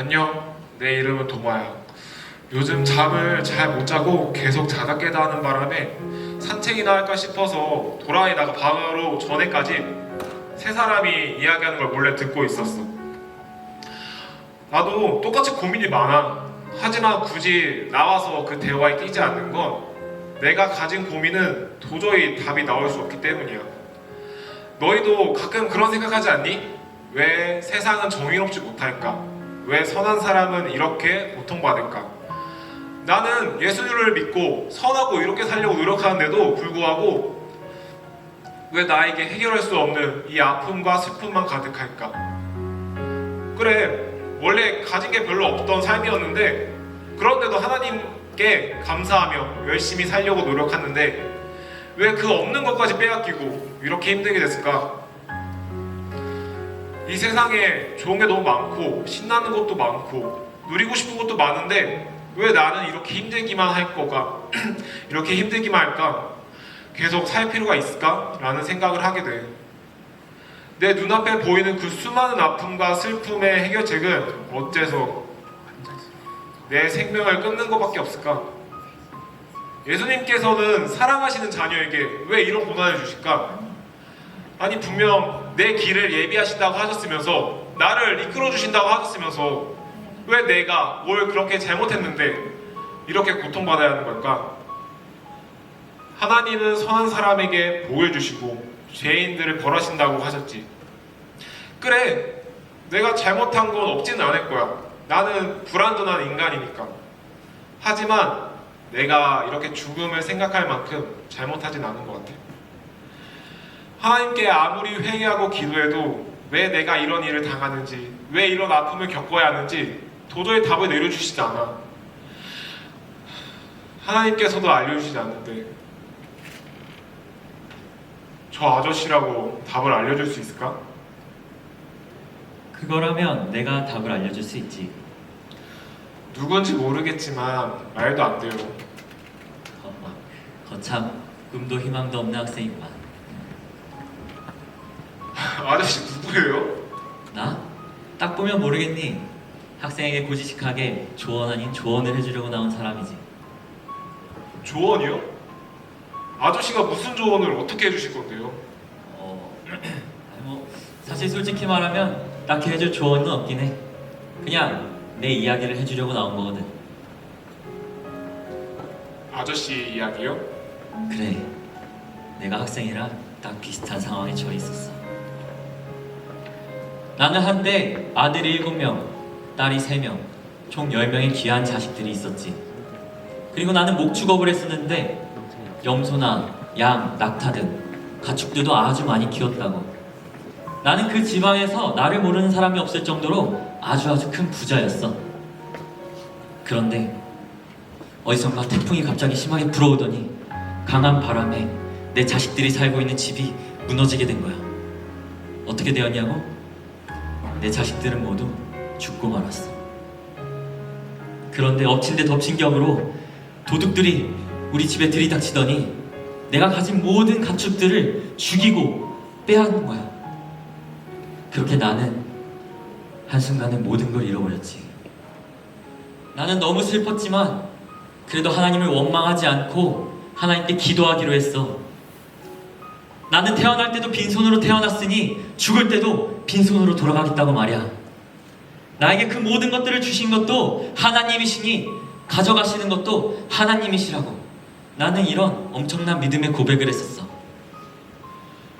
안녕, 내 이름은 도마야. 요즘 잠을 잘 못 자고 계속 자다 깨다 하는 바람에 산책이나 할까 싶어서 도라에 나가 바로 전에까지 세 사람이 이야기하는 걸 몰래 듣고 있었어. 나도 똑같이 고민이 많아. 하지만 굳이 나와서 그 대화에 끼지 않는 건 내가 가진 고민은 도저히 답이 나올 수 없기 때문이야. 너희도 가끔 그런 생각하지 않니? 왜 세상은 정의롭지 못할까? 왜 선한 사람은 이렇게 고통받을까? 나는 예수를 믿고 선하고 이렇게 살려고 노력하는데도 불구하고 왜 나에게 해결할 수 없는 이 아픔과 슬픔만 가득할까? 그래, 원래 가진 게 별로 없던 삶이었는데 그런데도 하나님께 감사하며 열심히 살려고 노력하는데 왜 그 없는 것까지 빼앗기고 이렇게 힘들게 됐을까? 이 세상에 좋은 게 너무 많고 신나는 것도 많고 누리고 싶은 것도 많은데 왜 나는 이렇게 힘들기만 할 거가 이렇게 힘들기만 할까? 계속 살 필요가 있을까? 라는 생각을 하게 돼. 내 눈앞에 보이는 그 수많은 아픔과 슬픔의 해결책은 어째서 내 생명을 끊는 것밖에 없을까? 예수님께서는 사랑하시는 자녀에게 왜 이런 고난을 주실까? 아니 분명 내 길을 예비하신다고 하셨으면서 나를 이끌어 주신다고 하셨으면서 왜 내가 뭘 그렇게 잘못했는데 이렇게 고통받아야 하는 걸까? 하나님은 선한 사람에게 복을 주시고 죄인들을 벌하신다고 하셨지. 그래, 내가 잘못한 건 없지는 않을 거야. 나는 불완전한 인간이니까. 하지만 내가 이렇게 죽음을 생각할 만큼 잘못하진 않은 것 같아. 하나님께 아무리 회개하고 기도해도 왜 내가 이런 일을 당하는지, 왜 이런 아픔을 겪어야 하는지 도저히 답을 내려주시지 않아. 하나님께서도 알려주시지 않는데 저 아저씨라고 답을 알려줄 수 있을까? 그거라면 내가 답을 알려줄 수 있지. 누군지 모르겠지만 말도 안 돼요. 거참 꿈도 희망도 없는 학생이구만. 아저씨 누구예요? 나? 딱 보면 모르겠니? 학생에게 고지식하게 조언 아닌 조언을 해주려고 나온 사람이지. 조언이요? 아저씨가 무슨 조언을 어떻게 해주실 건데요? 사실 솔직히 말하면 딱히 해줄 조언은 없긴 해. 그냥 내 이야기를 해주려고 나온 거거든. 아저씨 이야기요? 그래, 내가 학생이라 딱 비슷한 상황에 처해 있었어. 나는 한때 아들이 7명, 딸이 3명, 총 10명의 귀한 자식들이 있었지. 그리고 나는 목축업을 했었는데 염소나 양, 낙타 등 가축들도 아주 많이 키웠다고. 나는 그 지방에서 나를 모르는 사람이 없을 정도로 아주 큰 부자였어. 그런데 어디선가 태풍이 갑자기 심하게 불어오더니 강한 바람에 내 자식들이 살고 있는 집이 무너지게 된 거야. 어떻게 되었냐고? 내 자식들은 모두 죽고 말았어. 그런데 엎친 데 덮친 격으로 도둑들이 우리 집에 들이닥치더니 내가 가진 모든 가축들을 죽이고 빼앗는 거야. 그렇게 나는 한순간에 모든 걸 잃어버렸지. 나는 너무 슬펐지만 그래도 하나님을 원망하지 않고 하나님께 기도하기로 했어. 나는 태어날 때도 빈손으로 태어났으니 죽을 때도 빈손으로 돌아가겠다고 말이야. 나에게 그 모든 것들을 주신 것도 하나님이시니 가져가시는 것도 하나님이시라고. 나는 이런 엄청난 믿음의 고백을 했었어.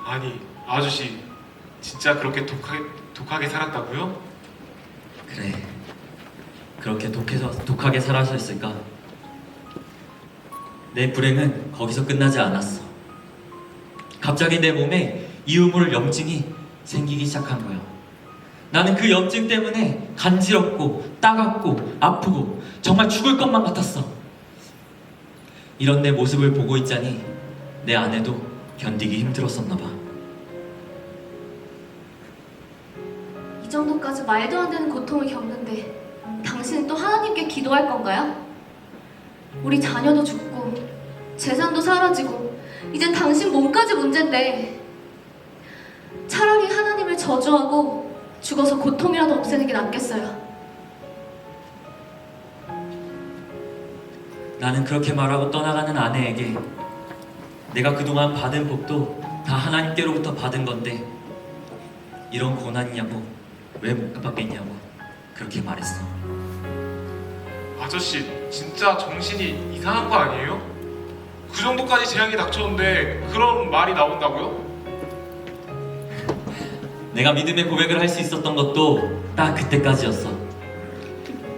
아니 아저씨 진짜 그렇게 독하게 살았다고요? 그래, 그렇게 독하게 살아서있을까? 내 불행은 거기서 끝나지 않았어. 갑자기 내 몸에 이음울 염증이 생기기 시작한 거야. 나는 그 염증 때문에 간지럽고 따갑고 아프고 정말 죽을 것만 같았어. 이런 내 모습을 보고 있자니 내 아내도 견디기 힘들었었나 봐. 이 정도까지 말도 안 되는 고통을 겪는데 당신은 또 하나님께 기도할 건가요? 우리 자녀도 죽고 재산도 사라지고 이젠 당신 몸까지 문제인데 차라리 하나님을 저주하고 죽어서 고통이라도 없애는 게 낫겠어요. 나는 그렇게 말하고 떠나가는 아내에게 내가 그동안 받은 복도 다 하나님께로부터 받은 건데 이런 고난이냐고 왜 못 갚겠냐고 그렇게 말했어. 아저씨 진짜 정신이 이상한 거 아니에요? 그 정도까지 재앙이 닥쳤는데 그런 말이 나온다고요? 내가 믿음의 고백을 할 수 있었던 것도 딱 그때까지였어.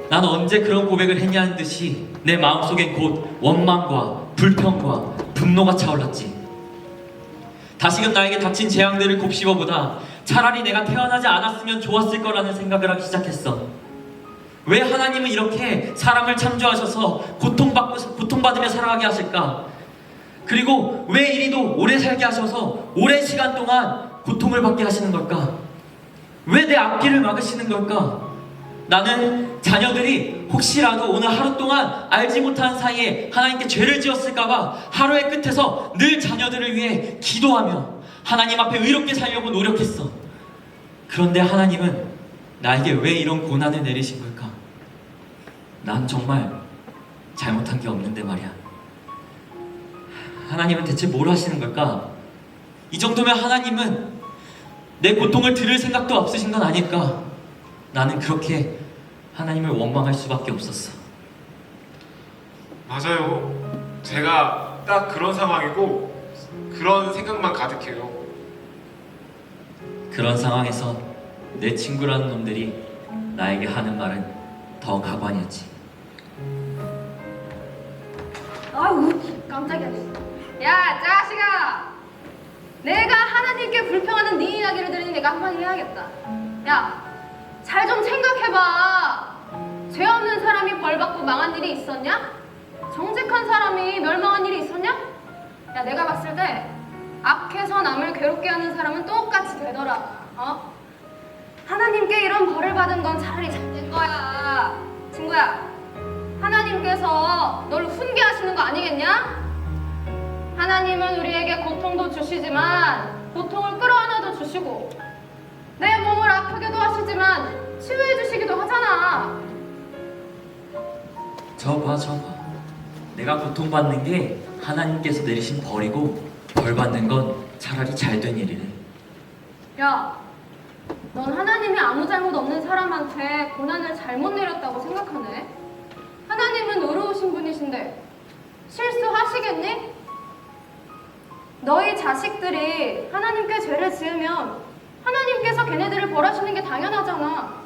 난 언제 그런 고백을 했냐는 듯이 내 마음속엔 곧 원망과 불평과 분노가 차올랐지. 다시금 나에게 닥친 재앙들을 곱씹어보다 차라리 내가 태어나지 않았으면 좋았을 거라는 생각을 하기 시작했어. 왜 하나님은 이렇게 사람을 창조하셔서 고통받으며 살아가게 하실까? 그리고 왜 이리도 오래 살게 하셔서 오랜 시간 동안 고통을 받게 하시는 걸까? 왜 내 앞길을 막으시는 걸까? 나는 자녀들이 혹시라도 오늘 하루 동안 알지 못한 사이에 하나님께 죄를 지었을까봐 하루의 끝에서 늘 자녀들을 위해 기도하며 하나님 앞에 의롭게 살려고 노력했어. 그런데 하나님은 나에게 왜 이런 고난을 내리신 걸까? 난 정말 잘못한 게 없는데 말이야. 하나님은 대체 뭘 하시는 걸까? 이 정도면 하나님은 내 고통을 들을 생각도 없으신 건 아닐까? 나는 그렇게 하나님을 원망할 수밖에 없었어. 맞아요. 제가 딱 그런 상황이고 그런 생각만 가득해요. 그런 상황에서 내 친구라는 놈들이 나에게 하는 말은 더 가관이었지. 아우 깜짝이야. 야, 자식아! 내가 하나님께 불평하는 네 이야기를 들으니 내가 한마디 해야겠다. 야, 잘 좀 생각해봐. 죄 없는 사람이 벌 받고 망한 일이 있었냐? 정직한 사람이 멸망한 일이 있었냐? 야, 내가 봤을 때 악해서 남을 괴롭게 하는 사람은 똑같이 되더라. 어? 하나님께 이런 벌을 받은 건 차라리 잘 된 거야. 친구야, 하나님께서 너를 훈계하시는 거 아니겠냐? 하나님은 우리에게 고통도 주시지만 고통을 끌어안아도 주시고 내 몸을 아프게도 하시지만 치유해 주시기도 하잖아. 저봐. 내가 고통받는 게 하나님께서 내리신 벌이고 벌 받는 건 차라리 잘된 일이래. 야, 넌 하나님이 아무 잘못 없는 사람한테 고난을 잘못 내렸다고 생각하네? 하나님은 의로우신 분이신데 실수하시겠니? 너희 자식들이 하나님께 죄를 지으면 하나님께서 걔네들을 벌하시는 게 당연하잖아.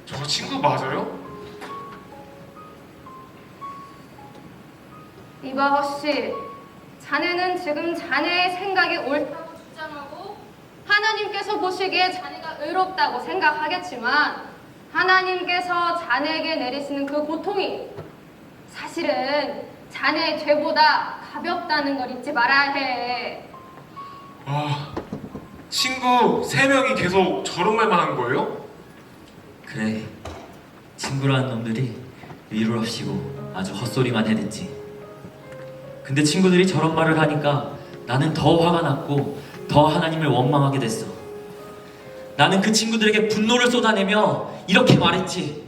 저 친구 맞아요? 이바허 씨, 자네는 지금 자네의 생각이 옳다고 주장하고 하나님께서 보시기에 자네가 의롭다고 생각하겠지만 하나님께서 자네에게 내리시는 그 고통이 사실은 자네의 죄보다 가볍다는 걸 잊지 말아야 해. 친구 3명이 계속 저런 말만 한 거예요? 그래, 친구라는 놈들이 위로랍시고 아주 헛소리만 해댔지. 근데 친구들이 저런 말을 하니까 나는 더 화가 났고 더 하나님을 원망하게 됐어. 나는 그 친구들에게 분노를 쏟아내며 이렇게 말했지.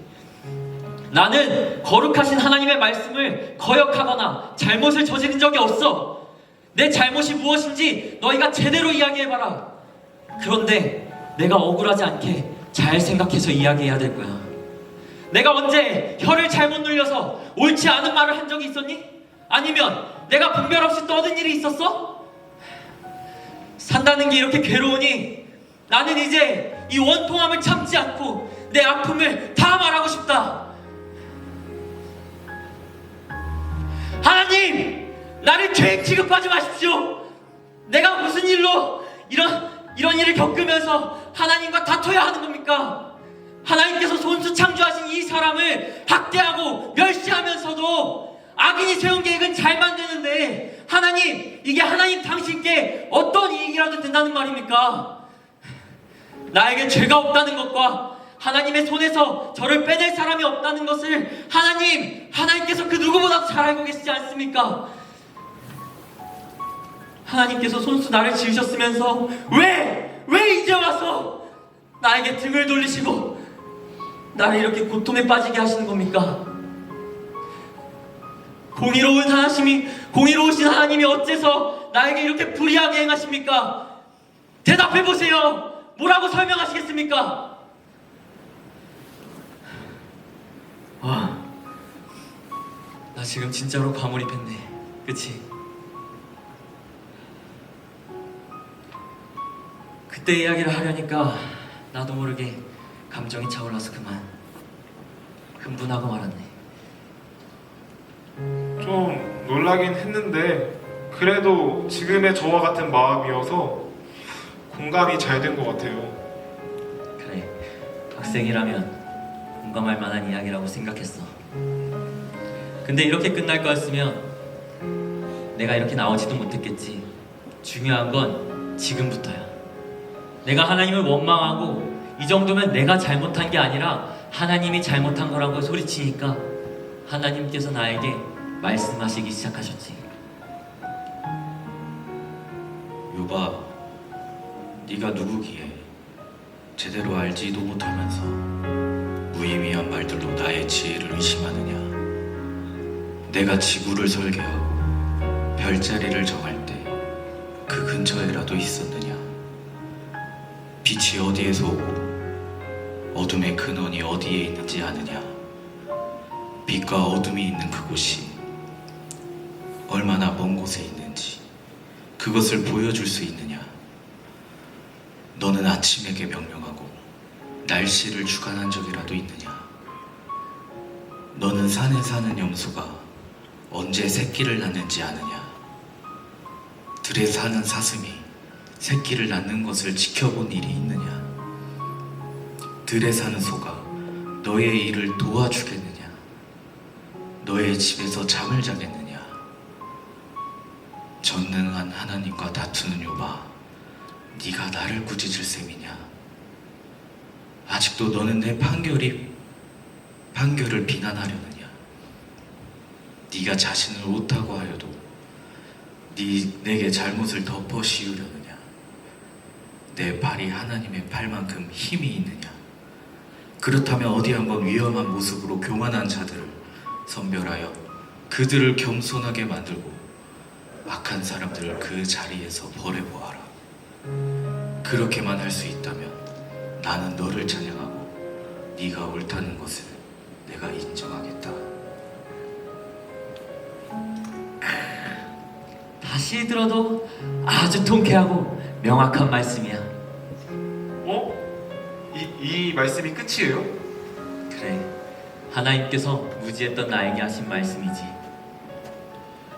나는 거룩하신 하나님의 말씀을 거역하거나 잘못을 저지른 적이 없어. 내 잘못이 무엇인지 너희가 제대로 이야기해봐라. 그런데 내가 억울하지 않게 잘 생각해서 이야기해야 될 거야. 내가 언제 혀를 잘못 눌려서 옳지 않은 말을 한 적이 있었니? 아니면 내가 분별 없이 떠든 일이 있었어? 산다는 게 이렇게 괴로우니 나는 이제 이 원통함을 참지 않고 내 아픔을 다 말하고 싶다. 하나님, 나를 죄인 취급하지 마십시오. 내가 무슨 일로 이런 일을 겪으면서 하나님과 다퉈야 하는 겁니까? 하나님께서 손수 창조하신 이 사람을 학대하고 멸시하면서도 악인이 세운 계획은 잘 만드는데 하나님, 이게 하나님 당신께 어떤 이익이라도 된다는 말입니까? 나에게 죄가 없다는 것과 하나님의 손에서 저를 빼낼 사람이 없다는 것을 하나님께서 그 누구보다도 잘 알고 계시지 않습니까? 하나님께서 손수 나를 지으셨으면서 왜 이제 와서 나에게 등을 돌리시고 나를 이렇게 고통에 빠지게 하시는 겁니까? 공의로우신 하나님이 어째서 나에게 이렇게 불의하게 행하십니까? 대답해 보세요. 뭐라고 설명하시겠습니까? 와, 나 지금 진짜로 과몰입했네. 그치? 그때 이야기를 하려니까 나도 모르게 감정이 차올라서 그만 흥분하고 말았네. 좀 놀라긴 했는데 그래도 지금의 저와 같은 마음이어서 공감이 잘 된 것 같아요. 그래, 학생이라면 공감할 만한 이야기라고 생각했어. 근데 이렇게 끝날 거였으면 내가 이렇게 나오지도 못했겠지. 중요한 건 지금부터야. 내가 하나님을 원망하고 이 정도면 내가 잘못한 게 아니라 하나님이 잘못한 거라고 소리치니까 하나님께서 나에게 말씀하시기 시작하셨지. 요바, 네가 누구기에 제대로 알지도 못하면서 무의미한 말들로 나의 지혜를 의심하느냐? 내가 지구를 설계하고 별자리를 정할 때 그 근처에라도 있었느냐? 빛이 어디에서 오고 어둠의 근원이 어디에 있는지 아느냐? 빛과 어둠이 있는 그곳이 얼마나 먼 곳에 있는지 그것을 보여줄 수 있느냐? 너는 아침에게 명령하고 날씨를 주관한 적이라도 있느냐? 너는 산에 사는 염소가 언제 새끼를 낳는지 아느냐? 들에 사는 사슴이 새끼를 낳는 것을 지켜본 일이 있느냐? 들에 사는 소가 너의 일을 도와주겠느냐? 너의 집에서 잠을 자겠느냐? 전능한 하나님과 다투는 요바, 네가 나를 꾸짖을 셈이냐? 아직도 너는 내 판결을 비난하려느냐? 네가 자신을 옳다고 하여도 내게 잘못을 덮어 씌우려느냐? 내 발이 하나님의 발만큼 힘이 있느냐? 그렇다면 어디 한번 위험한 모습으로 교만한 자들을 선별하여 그들을 겸손하게 만들고 악한 사람들을 그 자리에서 벌해보아라. 그렇게만 할 수 있다면 나는 너를 찬양하고 네가 옳다는 것을 내가 인정하겠다. 다시 들어도 아주 통쾌하고 명확한 말씀이야. 어? 이 말씀이 끝이에요? 그래, 하나님께서 무지했던 나에게 하신 말씀이지.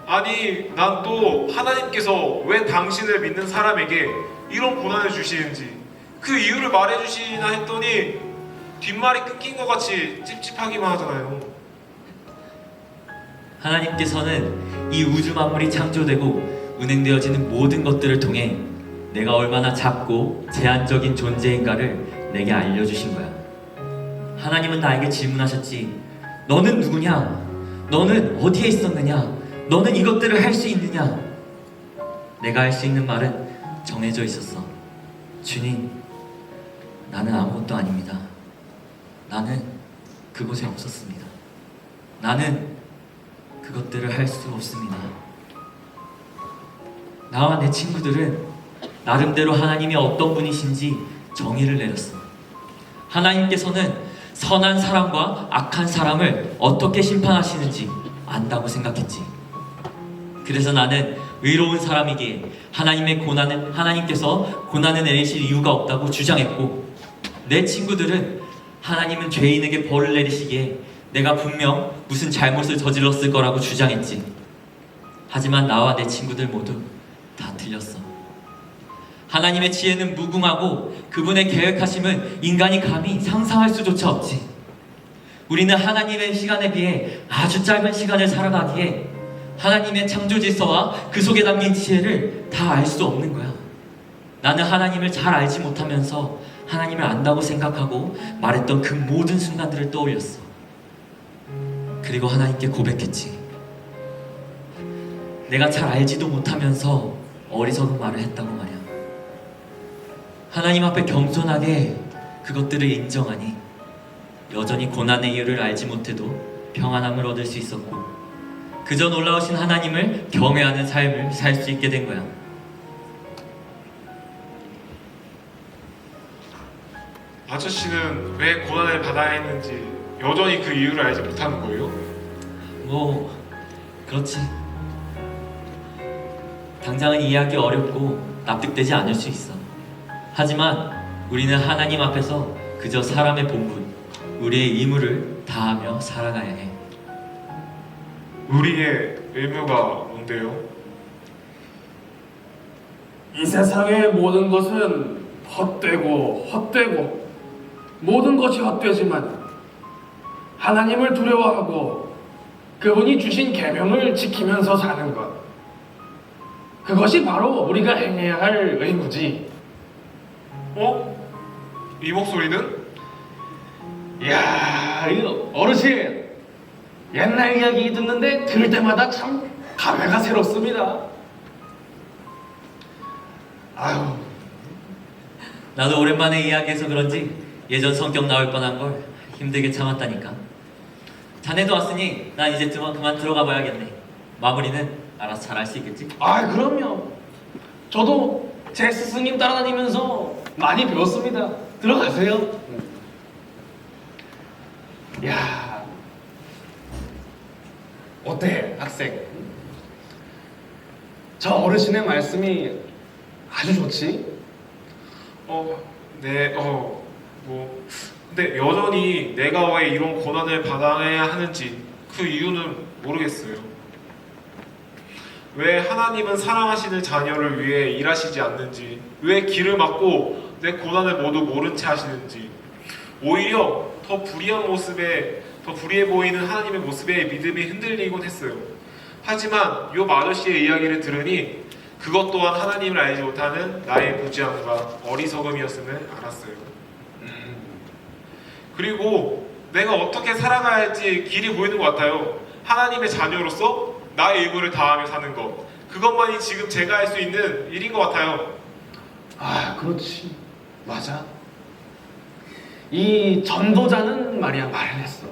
아니, 난 또 하나님께서 왜 당신을 믿는 사람에게 이런 고난을 주시는지 그 이유를 말해주시나 했더니 뒷말이 끊긴 것 같이 찝찝하기만 하잖아요. 하나님께서는 이 우주 만물이 창조되고 운행되어지는 모든 것들을 통해 내가 얼마나 작고 제한적인 존재인가를 내게 알려주신 거야. 하나님은 나에게 질문하셨지. 너는 누구냐? 너는 어디에 있었느냐? 너는 이것들을 할 수 있느냐? 내가 할 수 있는 말은 정해져 있었어. 주님, 나는 아무것도 아닙니다. 나는 그곳에 없었습니다. 나는 그것들을 할 수 없습니다. 나와 내 친구들은 나름대로 하나님이 어떤 분이신지 정의를 내렸어. 하나님께서는 선한 사람과 악한 사람을 어떻게 심판하시는지 안다고 생각했지. 그래서 나는 의로운 사람이기에 하나님께서 고난을 내리실 이유가 없다고 주장했고, 내 친구들은 하나님은 죄인에게 벌을 내리시기에 내가 분명 무슨 잘못을 저질렀을 거라고 주장했지. 하지만 나와 내 친구들 모두 다 틀렸어. 하나님의 지혜는 무궁하고 그분의 계획하심은 인간이 감히 상상할 수조차 없지. 우리는 하나님의 시간에 비해 아주 짧은 시간을 살아가기에 하나님의 창조 질서와 그 속에 담긴 지혜를 다 알 수 없는 거야. 나는 하나님을 잘 알지 못하면서 하나님을 안다고 생각하고 말했던 그 모든 순간들을 떠올렸어. 그리고 하나님께 고백했지. 내가 잘 알지도 못하면서 어리석은 말을 했다고 말이야. 하나님 앞에 겸손하게 그것들을 인정하니 여전히 고난의 이유를 알지 못해도 평안함을 얻을 수 있었고 그저 놀라우신 하나님을 경외하는 삶을 살 수 있게 된 거야. 아저씨는 왜 고난을 받아야 했는지 여전히 그 이유를 알지 못하는 거예요? 뭐 그렇지. 당장은 이해하기 어렵고 납득되지 않을 수 있어. 하지만 우리는 하나님 앞에서 그저 사람의 본분, 우리의 의무를 다하며 살아가야 해. 우리의 의무가 뭔데요? 이 세상의 모든 것은 헛되고 모든 것이 헛되지만 하나님을 두려워하고 그분이 주신 계명을 지키면서 사는 것, 그것이 바로 우리가 행해야 할 의무지. 어? 이 목소리는? 이야, 이거 어르신, 옛날 이야기 듣는데 들을 때마다 참 감회가 새롭습니다. 아유, 나도 오랜만에 이야기해서 그런지 예전 성격 나올 뻔한 걸 힘들게 참았다니까. 자네도 왔으니 난 이제 그만 들어가 봐야겠네. 마무리는 알아서 잘 할 수 있겠지? 아, 그럼요. 저도 제 스승님 따라다니면서 많이 배웠습니다. 들어가세요. 야, 어때, 학생? 저 어르신의 말씀이 아주 좋지? 네, 뭐. 근데 여전히 내가 왜 이런 고난을 받아야 하는지 그 이유는 모르겠어요. 왜 하나님은 사랑하시는 자녀를 위해 일하시지 않는지, 왜 길을 막고 내 고난을 모두 모른 채 하시는지, 오히려 더 불의해 보이는 하나님의 모습에 믿음이 흔들리곤 했어요. 하지만 요 아저씨의 이야기를 들으니 그것 또한 하나님을 알지 못하는 나의 무지함과 어리석음이었음을 알았어요. 그리고 내가 어떻게 살아가야 할지 길이 보이는 것 같아요. 하나님의 자녀로서 나의 의무를 다하며 사는 것, 그것만이 지금 제가 할 수 있는 일인 것 같아요. 아, 그렇지. 맞아. 이 전도자는 말이야 말을 했어.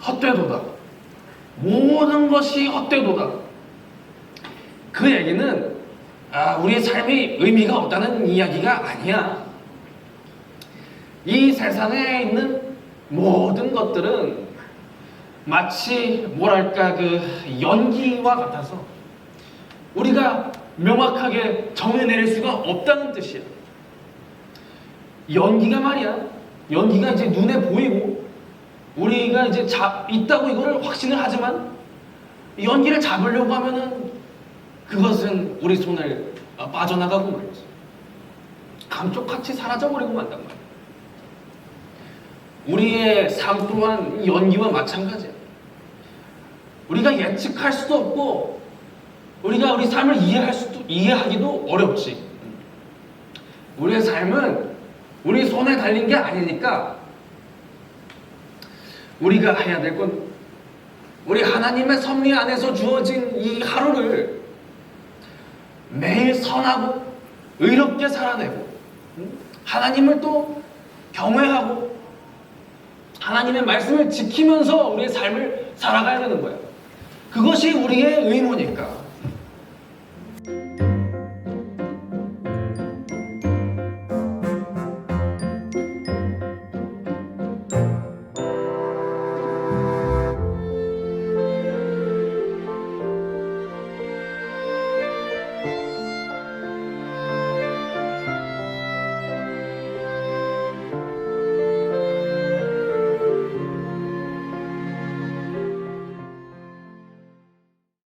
헛되도다. 모든 것이 헛되도다. 그 얘기는 우리의 삶이 의미가 없다는 이야기가 아니야. 이 세상에 있는 모든 것들은 마치 뭐랄까 그 연기와 같아서 우리가 명확하게 정해낼 수가 없다는 뜻이야. 연기가 말이야. 연기가 이제 눈에 보이고 우리가 이제 있다고 이거를 확신을 하지만 연기를 잡으려고 하면은 그것은 우리 손을 빠져나가고 말이지. 감쪽같이 사라져버리고 만단 말이야. 우리의 삶 또한 이 연기와 마찬가지야. 우리가 예측할 수도 없고 우리가 우리 삶을 이해하기도 어렵지. 우리의 삶은 우리 손에 달린 게 아니니까 우리가 해야 될 건 우리 하나님의 섭리 안에서 주어진 이 하루를 매일 선하고 의롭게 살아내고 하나님을 또 경외하고 하나님의 말씀을 지키면서 우리의 삶을 살아가야 되는 거야. 그것이 우리의 의무니까.